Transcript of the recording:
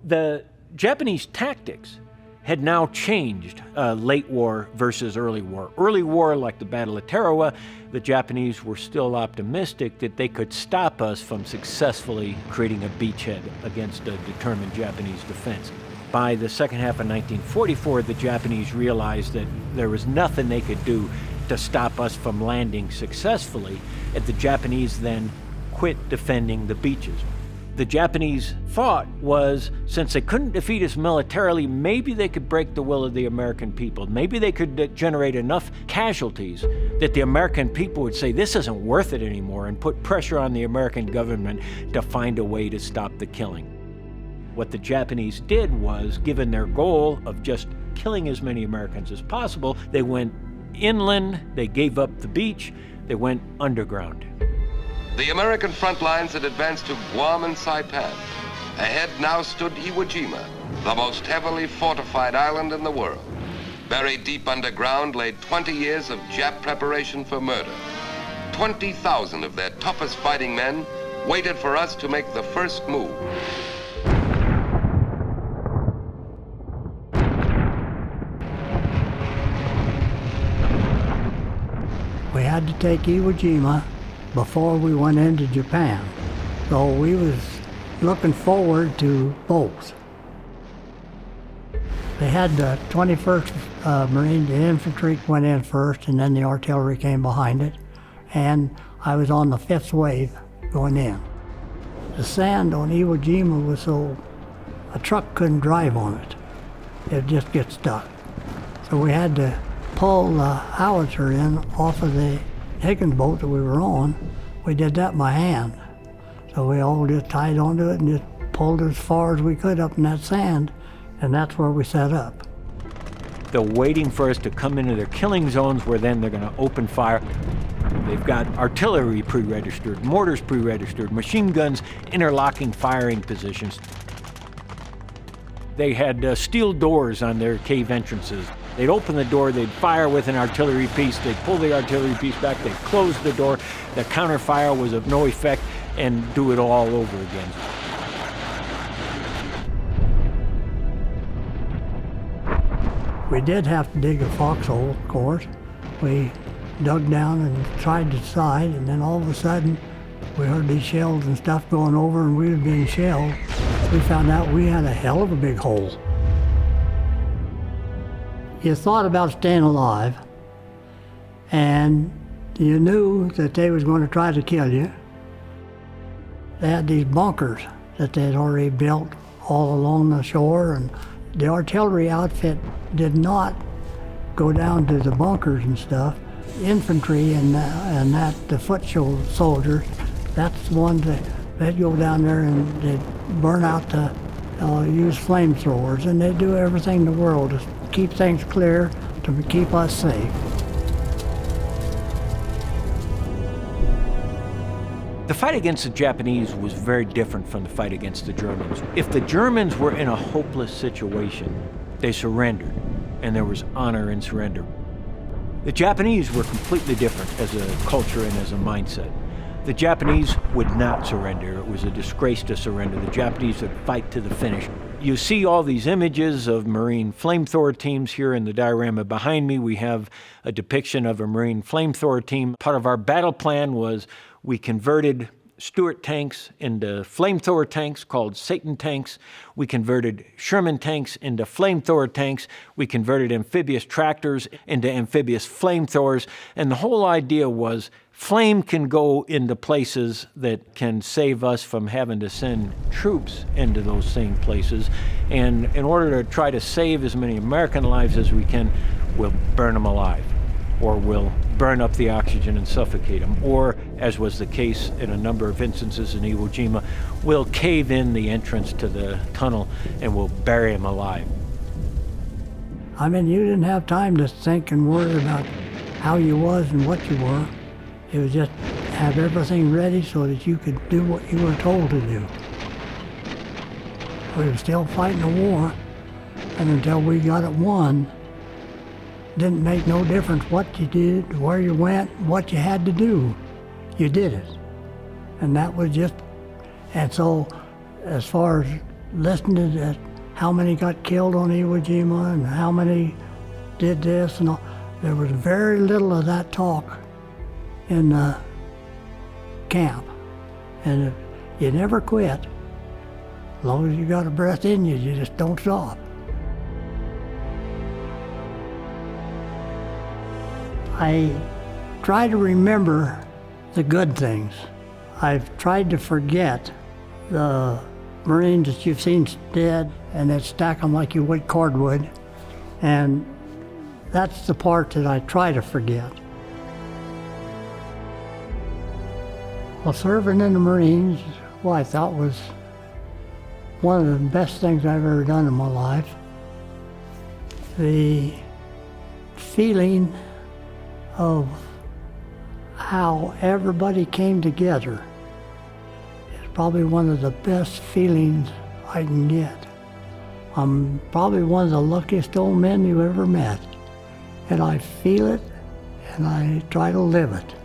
The Japanese tactics had now changed late war versus early war. Early war, like the Battle of Tarawa, the Japanese were still optimistic that they could stop us from successfully creating a beachhead against a determined Japanese defense. By the second half of 1944, the Japanese realized that there was nothing they could do to stop us from landing successfully, and the Japanese then quit defending the beaches. The Japanese thought was, since they couldn't defeat us militarily, maybe they could break the will of the American people. Maybe they could generate enough casualties that the American people would say, this isn't worth it anymore, and put pressure on the American government to find a way to stop the killing. What the Japanese did was, given their goal of just killing as many Americans as possible, they went inland, they gave up the beach, they went underground. The American front lines had advanced to Guam and Saipan. Ahead now stood Iwo Jima, the most heavily fortified island in the world. Buried deep underground lay 20 years of Jap preparation for murder. 20,000 of their toughest fighting men waited for us to make the first move. We had to take Iwo Jima before we went into Japan. So we was looking forward to both. They had the 21st Marine Infantry went in first, and then the artillery came behind it. And I was on the 5th wave going in. The sand on Iwo Jima was so a truck couldn't drive on it. It'd just get stuck. So we had to pull the howitzer in off of the Higgins boat that we were on. We did that by hand. So we all just tied onto it and just pulled as far as we could up in that sand, and that's where we set up. They're waiting for us to come into their killing zones, where then they're going to open fire. They've got artillery pre-registered, mortars pre-registered, machine guns interlocking firing positions. They had steel doors on their cave entrances. They'd open the door, they'd fire with an artillery piece, they'd pull the artillery piece back, they'd close the door, the counterfire was of no effect, and do it all over again. We did have to dig a foxhole, of course. We dug down and tried to decide, and then all of a sudden, we heard these shells and stuff going over, and we were being shelled. We found out we had a hell of a big hole. You thought about staying alive, and you knew that they was going to try to kill you. They had these bunkers that they had already built all along the shore, and the artillery outfit did not go down to the bunkers and stuff. Infantry and the foot soldiers, that's the ones they'd go down there and they'd burn out use flamethrowers, and they'd do everything in the world to keep things clear, to keep us safe. The fight against the Japanese was very different from the fight against the Germans. If the Germans were in a hopeless situation, they surrendered, and there was honor in surrender. The Japanese were completely different as a culture and as a mindset. The Japanese would not surrender. It was a disgrace to surrender. The Japanese would fight to the finish. You see all these images of Marine flamethrower teams here in the diorama behind me. We have a depiction of a Marine flamethrower team. Part of our battle plan was we converted Stuart tanks into flamethrower tanks called Satan tanks. We converted Sherman tanks into flamethrower tanks. We converted amphibious tractors into amphibious flamethrowers. And the whole idea was flame can go into places that can save us from having to send troops into those same places. And in order to try to save as many American lives as we can, we'll burn them alive, or we'll burn up the oxygen and suffocate them, or, as was the case in a number of instances in Iwo Jima, we'll cave in the entrance to the tunnel and we'll bury them alive. I mean, you didn't have time to think and worry about how you was and what you were. It was just have everything ready so that you could do what you were told to do. We were still fighting a war, and until we got it won, didn't make no difference what you did, where you went, what you had to do. You did it. And that was just, and so as far as listening to how many got killed on Iwo Jima and how many did this and all. There was very little of that talk in the camp. And you never quit. As long as you got a breath in you, you just don't stop. I try to remember the good things. I've tried to forget the Marines that you've seen dead and then stack them like you would cordwood. And that's the part that I try to forget. Well, serving in the Marines, well, I thought was one of the best things I've ever done in my life. The feeling of how everybody came together is probably one of the best feelings I can get. I'm probably one of the luckiest old men you ever met, and I feel it and I try to live it.